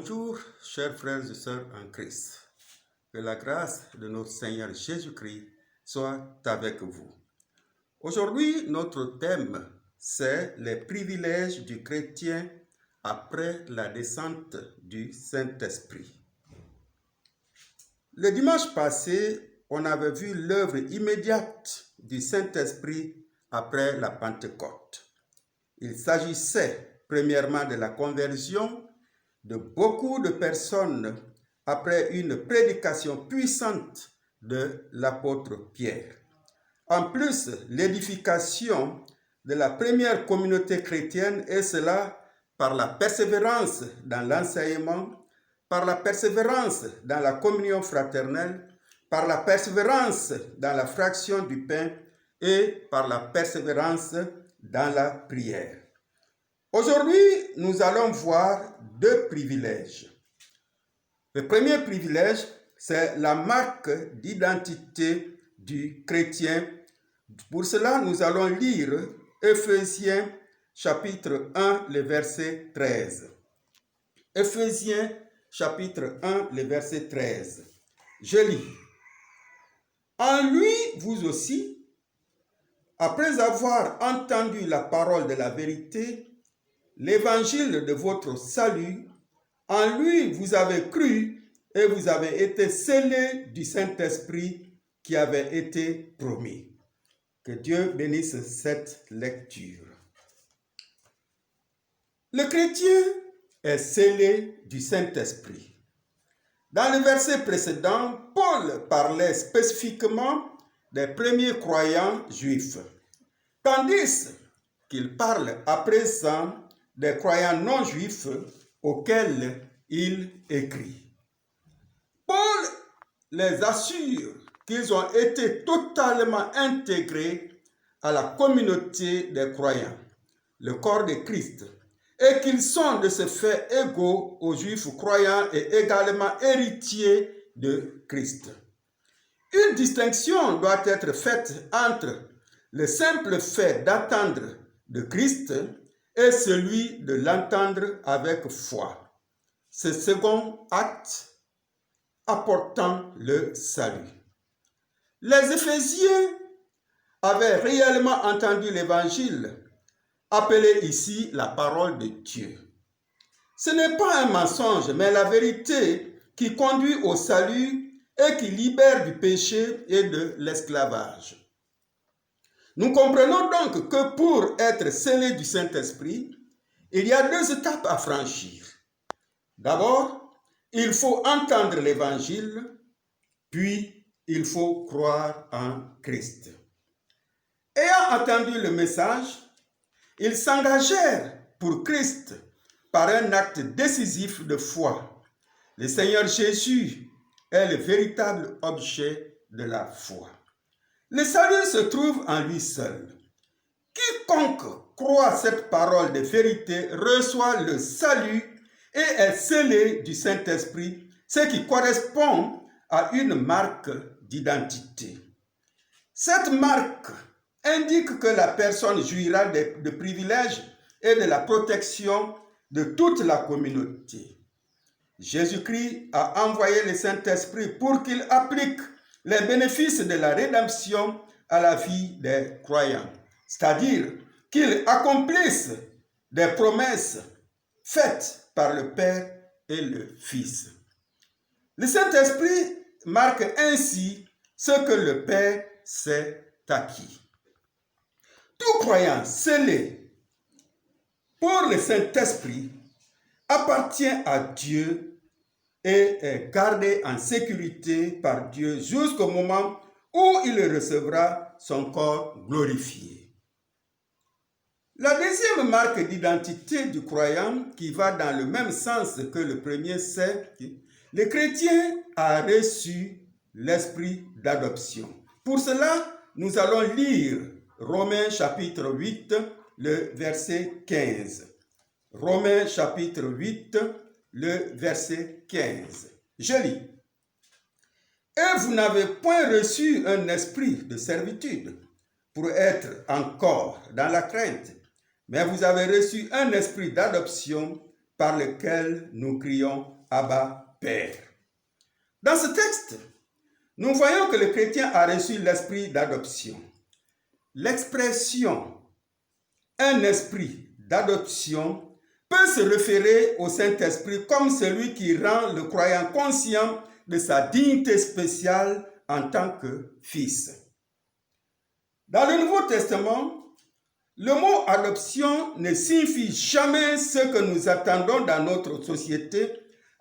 Bonjour, chers frères et sœurs en Christ. Que la grâce de notre Seigneur Jésus-Christ soit avec vous. Aujourd'hui, notre thème, c'est les privilèges du chrétien après la descente du Saint-Esprit. Le dimanche passé, on avait vu l'œuvre immédiate du Saint-Esprit après la Pentecôte. Il s'agissait premièrement de la conversion de beaucoup de personnes après une prédication puissante de l'apôtre Pierre. En plus, l'édification de la première communauté chrétienne, et cela par la persévérance dans l'enseignement, par la persévérance dans la communion fraternelle, par la persévérance dans la fraction du pain et par la persévérance dans la prière. Aujourd'hui, nous allons voir deux privilèges. Le premier privilège, c'est la marque d'identité du chrétien. Pour cela, nous allons lire Éphésiens chapitre 1, le verset 13. Éphésiens chapitre 1, le verset 13. Je lis. En lui, vous aussi, après avoir entendu la parole de la vérité, l'évangile de votre salut, en lui vous avez cru et vous avez été scellés du Saint-Esprit qui avait été promis. Que Dieu bénisse cette lecture. Le chrétien est scellé du Saint-Esprit. Dans le verset précédent, Paul parlait spécifiquement des premiers croyants juifs, tandis qu'il parle à présent des croyants non juifs auxquels il écrit. Paul les assure qu'ils ont été totalement intégrés à la communauté des croyants, le corps de Christ, et qu'ils sont de ce fait égaux aux juifs croyants et également héritiers de Christ. Une distinction doit être faite entre le simple fait d'attendre de Christ et celui de l'entendre avec foi. Ce second acte apportant le salut. Les Éphésiens avaient réellement entendu l'évangile, appelé ici la parole de Dieu. Ce n'est pas un mensonge, mais la vérité qui conduit au salut et qui libère du péché et de l'esclavage. Nous comprenons donc que pour être scellé du Saint-Esprit, il y a deux étapes à franchir. D'abord, il faut entendre l'évangile, puis il faut croire en Christ. Ayant entendu le message, ils s'engagèrent pour Christ par un acte décisif de foi. Le Seigneur Jésus est le véritable objet de la foi. Le salut se trouve en lui seul. Quiconque croit cette parole de vérité reçoit le salut et est scellé du Saint-Esprit, ce qui correspond à une marque d'identité. Cette marque indique que la personne jouira de privilèges et de la protection de toute la communauté. Jésus-Christ a envoyé le Saint-Esprit pour qu'il applique les bénéfices de la rédemption à la vie des croyants, c'est-à-dire qu'il accomplisse des promesses faites par le Père et le Fils. Le Saint-Esprit marque ainsi ce que le Père s'est acquis. Tout croyant scellé pour le Saint-Esprit appartient à Dieu et est gardé en sécurité par Dieu jusqu'au moment où il recevra son corps glorifié. La deuxième marque d'identité du croyant, qui va dans le même sens que le premier, c'est que le chrétien a reçu l'esprit d'adoption. Pour cela, nous allons lire Romains chapitre 8, le verset 15. Romains chapitre 8, le verset 15. Je lis. Et vous n'avez point reçu un esprit de servitude pour être encore dans la crainte, mais vous avez reçu un esprit d'adoption par lequel nous crions Abba, Père. Dans ce texte, nous voyons que le chrétien a reçu l'esprit d'adoption. L'expression « un esprit d'adoption » peut se référer au Saint-Esprit comme celui qui rend le croyant conscient de sa dignité spéciale en tant que fils. Dans le Nouveau Testament, le mot adoption ne signifie jamais ce que nous attendons dans notre société,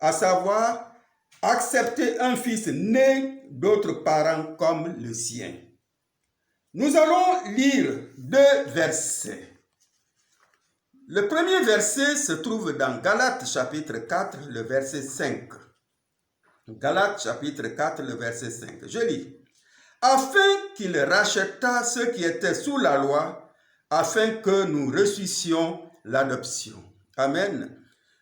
à savoir accepter un fils né d'autres parents comme le sien. Nous allons lire 2 versets. Le premier verset se trouve dans Galates chapitre 4, le verset 5. Galates chapitre 4, le verset 5. Je lis. Afin qu'il racheta ceux qui étaient sous la loi, afin que nous reçussions l'adoption. Amen.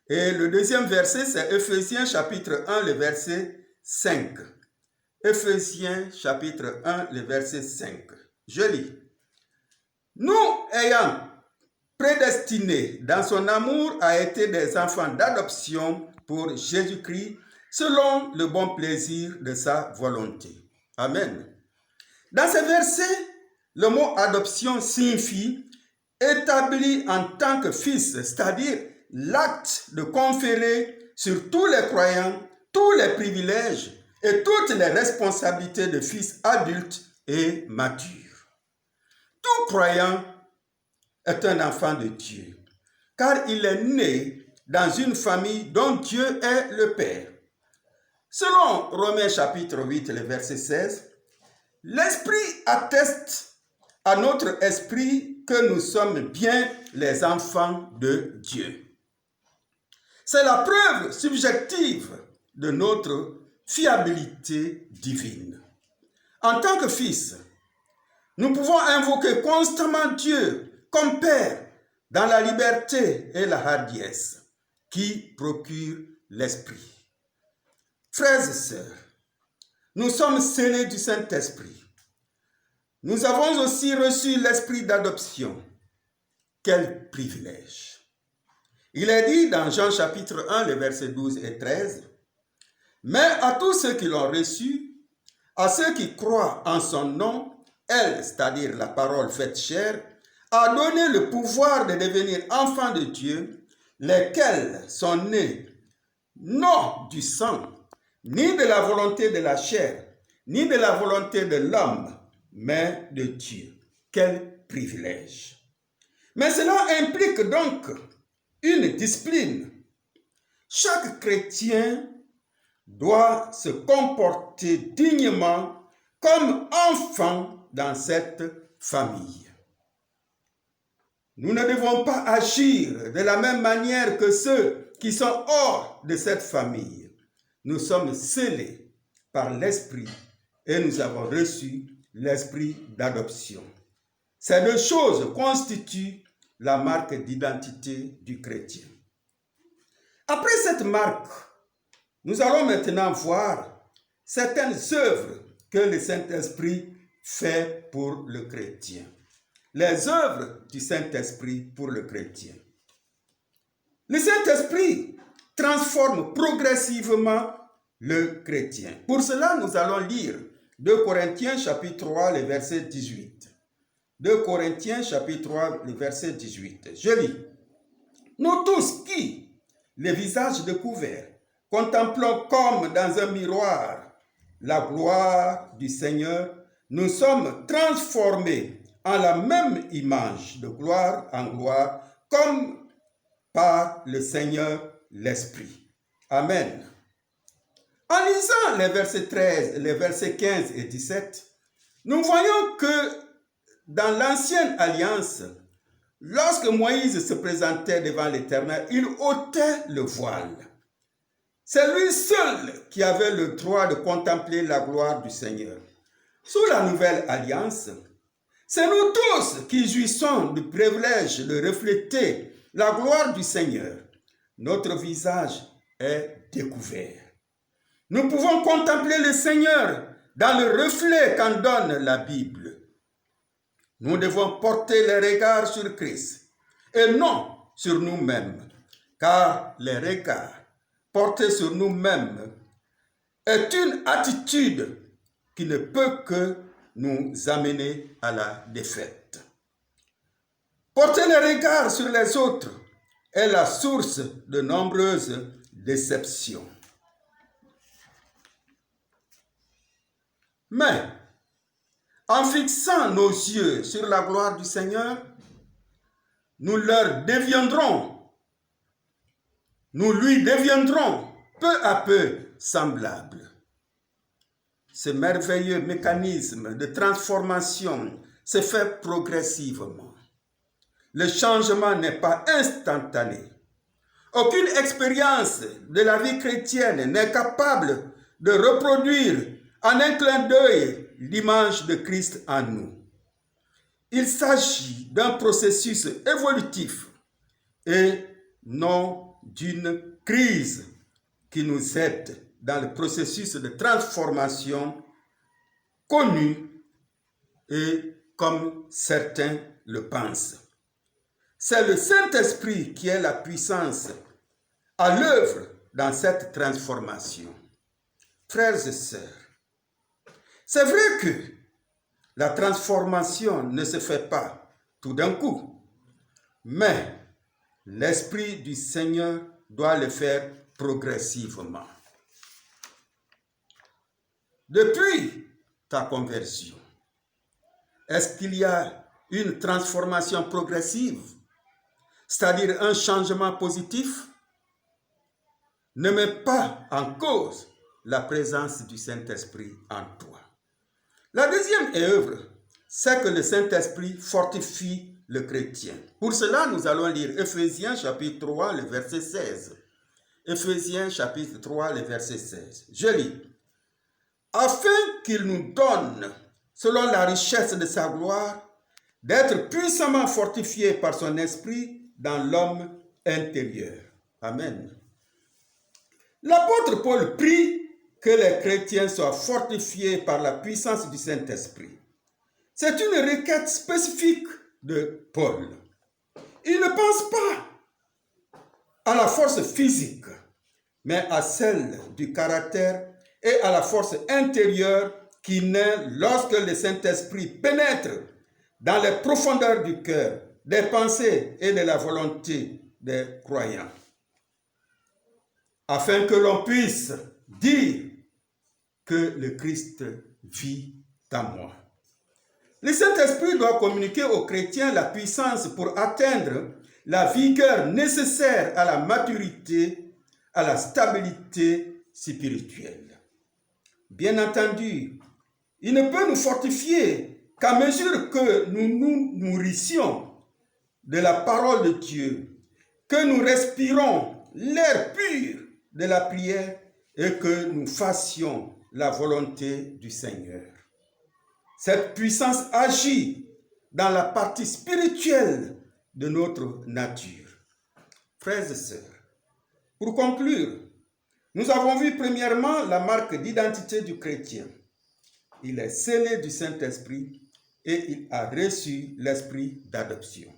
Et le deuxième verset, c'est Éphésiens chapitre 1, le verset 5. Éphésiens chapitre 1, le verset 5. Je lis. Nous ayant prédestinés dans son amour à être des enfants d'adoption pour Jésus-Christ, selon le bon plaisir de sa volonté. Amen. Dans ce verset, le mot adoption signifie établi en tant que fils, c'est-à-dire l'acte de conférer sur tous les croyants tous les privilèges et toutes les responsabilités de fils adultes et matures. Tout croyant est un enfant de Dieu, car il est né dans une famille dont Dieu est le Père. Selon Romains chapitre 8, le verset 16, l'Esprit atteste à notre esprit que nous sommes bien les enfants de Dieu. C'est la preuve subjective de notre fiabilité divine. En tant que fils, nous pouvons invoquer constamment Dieu comme Père dans la liberté et la hardiesse qui procure l'Esprit. Frères et sœurs, nous sommes scellés du Saint-Esprit. Nous avons aussi reçu l'esprit d'adoption. Quel privilège! Il est dit dans Jean chapitre 1, les versets 12 et 13, « Mais à tous ceux qui l'ont reçu, à ceux qui croient en son nom, elle, c'est-à-dire la parole faite chair, a donné le pouvoir de devenir enfants de Dieu, lesquels sont nés non du sang, ni de la volonté de la chair, ni de la volonté de l'homme, mais de Dieu. » Quel privilège! Mais cela implique donc une discipline. Chaque chrétien doit se comporter dignement comme enfant dans cette famille. Nous ne devons pas agir de la même manière que ceux qui sont hors de cette famille. Nous sommes scellés par l'Esprit et nous avons reçu l'esprit d'adoption. Ces deux choses constituent la marque d'identité du chrétien. Après cette marque, nous allons maintenant voir certaines œuvres que le Saint-Esprit fait pour le chrétien. Les œuvres du Saint-Esprit pour le chrétien. Le Saint-Esprit transforme progressivement le chrétien. Pour cela, nous allons lire 2 Corinthiens chapitre 3, le verset 18. 2 Corinthiens chapitre 3, le verset 18. Je lis. Nous tous qui, les visages découverts, contemplons comme dans un miroir la gloire du Seigneur, nous sommes transformés en la même image de gloire en gloire, comme par le Seigneur l'Esprit. Amen. En lisant les versets 13, les versets 15 et 17, nous voyons que dans l'ancienne alliance, lorsque Moïse se présentait devant l'Éternel, il ôtait le voile. C'est lui seul qui avait le droit de contempler la gloire du Seigneur. Sous la nouvelle alliance, c'est nous tous qui jouissons du privilège de refléter la gloire du Seigneur. Notre visage est découvert. Nous pouvons contempler le Seigneur dans le reflet qu'en donne la Bible. Nous devons porter les regards sur Christ et non sur nous-mêmes, car les regards portés sur nous-mêmes est une attitude qui ne peut que nous amener à la défaite. Porter les regards sur les autres est la source de nombreuses déceptions. Mais, en fixant nos yeux sur la gloire du Seigneur, nous lui deviendrons peu à peu semblables. Ce merveilleux mécanisme de transformation se fait progressivement. Le changement n'est pas instantané. Aucune expérience de la vie chrétienne n'est capable de reproduire en un clin d'œil l'image de Christ en nous. Il s'agit d'un processus évolutif et non d'une crise qui nous aide dans le processus de transformation connu et comme certains le pensent. C'est le Saint-Esprit qui est la puissance à l'œuvre dans cette transformation. Frères et sœurs, c'est vrai que la transformation ne se fait pas tout d'un coup, mais l'Esprit du Seigneur doit le faire progressivement. Depuis ta conversion, est-ce qu'il y a une transformation progressive, c'est-à-dire un changement positif? Ne mets pas en cause la présence du Saint-Esprit en toi. La deuxième œuvre, c'est que le Saint-Esprit fortifie le chrétien. Pour cela, nous allons lire Ephésiens chapitre 3, le verset 16. Ephésiens chapitre 3, le verset 16. Je lis. Afin qu'il nous donne, selon la richesse de sa gloire, d'être puissamment fortifiés par son esprit dans l'homme intérieur. Amen. L'apôtre Paul prie que les chrétiens soient fortifiés par la puissance du Saint-Esprit. C'est une requête spécifique de Paul. Il ne pense pas à la force physique, mais à celle du caractère et à la force intérieure qui naît lorsque le Saint-Esprit pénètre dans les profondeurs du cœur, des pensées et de la volonté des croyants. Afin que l'on puisse dire que le Christ vit en moi. Le Saint-Esprit doit communiquer aux chrétiens la puissance pour atteindre la vigueur nécessaire à la maturité, à la stabilité spirituelle. Bien entendu, il ne peut nous fortifier qu'à mesure que nous nous nourrissions de la parole de Dieu, que nous respirons l'air pur de la prière et que nous fassions la volonté du Seigneur. Cette puissance agit dans la partie spirituelle de notre nature. Frères et sœurs, pour conclure, nous avons vu premièrement la marque d'identité du chrétien. Il est scellé du Saint-Esprit et il a reçu l'esprit d'adoption.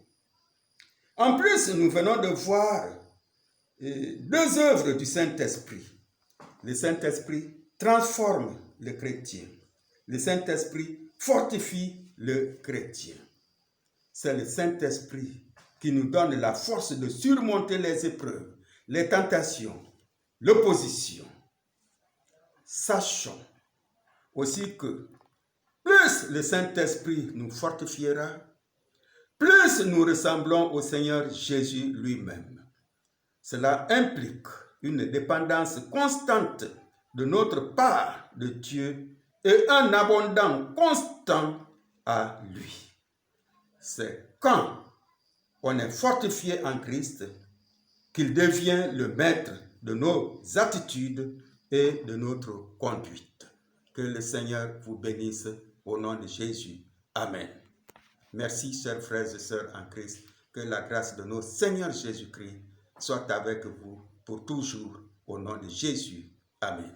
En plus, nous venons de voir deux œuvres du Saint-Esprit. Le Saint-Esprit transforme le chrétien. Le Saint-Esprit fortifie le chrétien. C'est le Saint-Esprit qui nous donne la force de surmonter les épreuves, les tentations, l'opposition. Sachons aussi que plus le Saint-Esprit nous fortifiera, plus nous ressemblons au Seigneur Jésus lui-même. Cela implique une dépendance constante de notre part de Dieu et un abondant constant à lui. C'est quand on est fortifié en Christ qu'il devient le maître de nos attitudes et de notre conduite. Que le Seigneur vous bénisse au nom de Jésus. Amen. Merci, chers frères et sœurs en Christ. Que la grâce de notre Seigneur Jésus-Christ soit avec vous pour toujours au nom de Jésus. Amen.